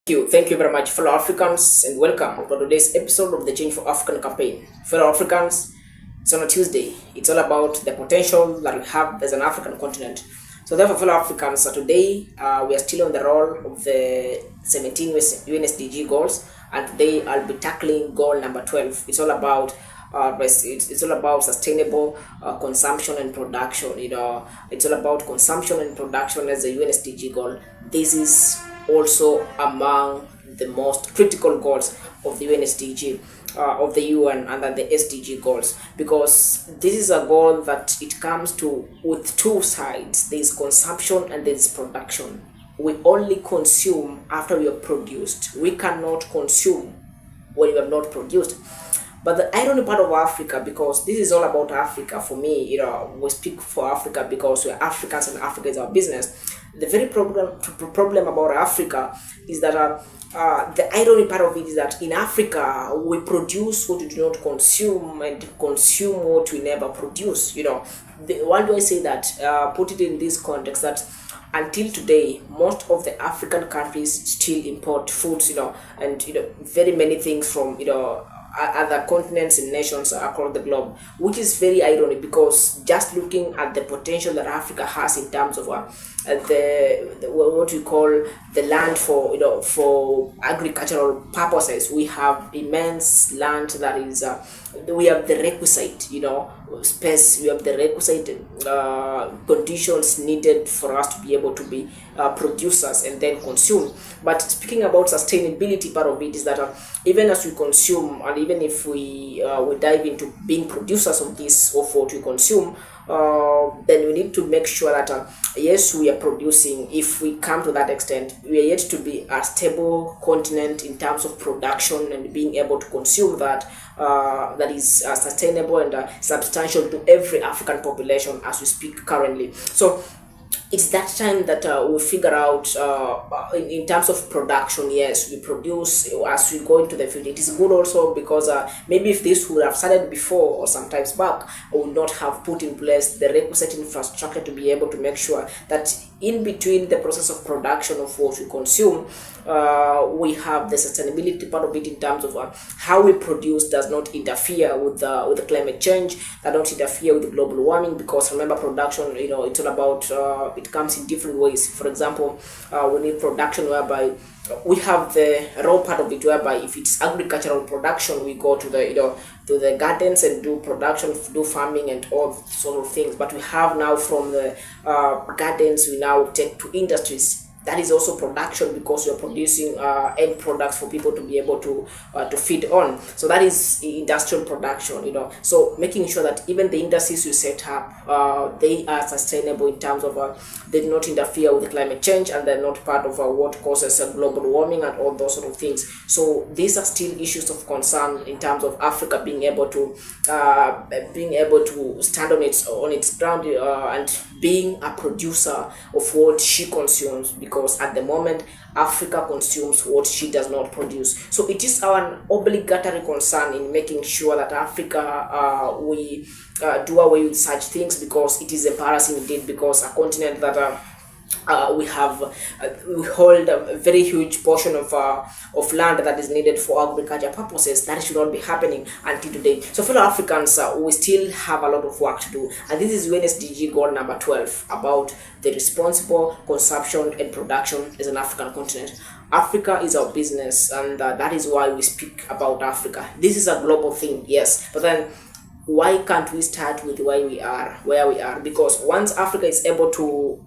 Thank you very much, fellow Africans, and welcome to today's episode of the Change for African campaign. Fellow Africans, it's on a Tuesday. It's all about the potential that we have as an African continent. So, therefore, fellow Africans, today we are still on the roll of the 17 UNSDG goals, and today I'll be tackling goal number 12. It's all about it's all about sustainable consumption and production. It's all about consumption and production as the UNSDG goal. This is also among the most critical goals of the UNSDG, of the UN under the SDG goals, because this is a goal that it comes to with two sides. There is consumption and there is production. We only consume after we have produced. We cannot consume when we have not produced. But the irony part of Africa, because this is all about Africa for me, we speak for Africa because we're Africans and Africa is our business. The very problem about Africa is that the irony part of it is that in Africa we produce what we do not consume and consume what we never produce. Why do I say that? Put it in this context that until today, most of the African countries still import foods, and very many things from other continents and nations across the globe, which is very ironic because just looking at the potential that Africa has in terms of the what we call the land for agricultural purposes, we have immense land that is we have the requisite space, we have the requisite conditions needed for us to be able to be producers and then consume. But speaking about sustainability, part of it is that even as we consume, and even if we dive into being producers of this, of what we consume, then we need to make sure that yes, we are producing. If we come to that extent, we are yet to be a stable continent in terms of production and being able to consume that that is sustainable and substantial to every African population as we speak currently. So it's that time that we figure out in terms of production. Yes, we produce as we go into the future. It is good also because maybe if this would have started before or sometimes back, we would not have put in place the requisite infrastructure to be able to make sure that in between the process of production of what we consume, we have the sustainability part of it in terms of how we produce does not interfere with the climate change, that don't interfere with global warming. Because remember, production, it's all about it comes in different ways. For example, we need production whereby we have the raw part of it, whereby if it's agricultural production, we go to the gardens and do production, do farming and all sort of things. But we have now from the gardens, we now take to industries. That is also production because you're producing end products for people to be able to feed on. So that is industrial production, So making sure that even the industries you set up, they are sustainable in terms of they do not interfere with the climate change and they're not part of what causes global warming and all those sort of things. So these are still issues of concern in terms of Africa being able to stand on its ground and being a producer of what she consumes, because at the moment Africa consumes what she does not produce. So it is our obligatory concern in making sure that Africa we do away with such things, because it is embarrassing indeed, because a continent that we hold a very huge portion of land that is needed for agriculture purposes. That should not be happening until today. So fellow Africans, we still have a lot of work to do, and this is UNSDG goal number 12 about the responsible consumption and production as an African continent. Africa is our business, and that is why we speak about Africa. This is a global thing, yes, but then why can't we start with where we are? Because once Africa is able to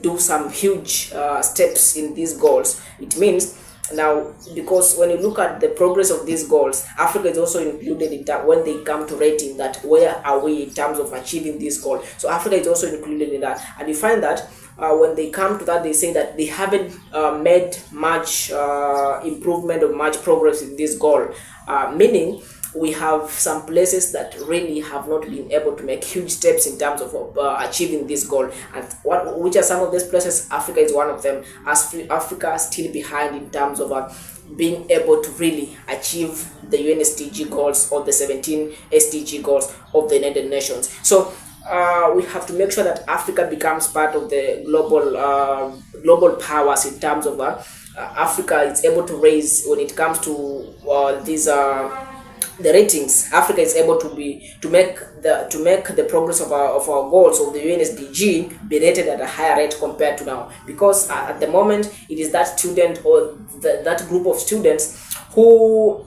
do some huge steps in these goals, it means now, because when you look at the progress of these goals, Africa is also included in that when they come to rating, that where are we in terms of achieving this goal. So Africa is also included in that, and you find that when they come to that, they say that they haven't made much improvement or much progress in this goal, meaning we have some places that really have not been able to make huge steps in terms of achieving this goal. And which are some of these places? Africa is one of them. As Africa is still behind in terms of being able to really achieve the UNSDG goals or the 17 SDG goals of the United Nations. So we have to make sure that Africa becomes part of the global powers in terms of Africa is able to raise when it comes to these the ratings. Africa is able to make the progress of our goals of the UNSDG be rated at a higher rate compared to now, because at the moment it is that student or that group of students who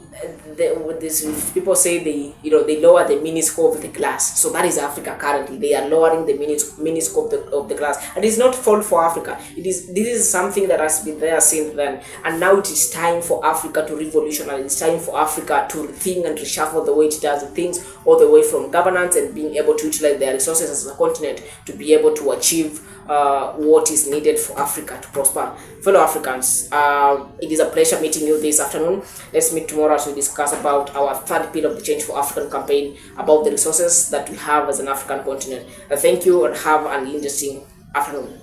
these people say they lower the mini score of the class. So that is Africa currently. They are lowering the mini score of the class, and it's not fault for Africa. This is something that has been there since then, and now it is time for Africa to revolutionize. It's time for Africa to rethink and reshuffle the way it does things, all the way from governance and being able to utilize their resources as a continent to be able to achieve what is needed for Africa to prosper. Fellow Africans, it is a pleasure meeting you this afternoon. Let's meet tomorrow as we discuss about our third pillar of the Change for African campaign, about the resources that we have as an African continent. Thank you and have an interesting afternoon.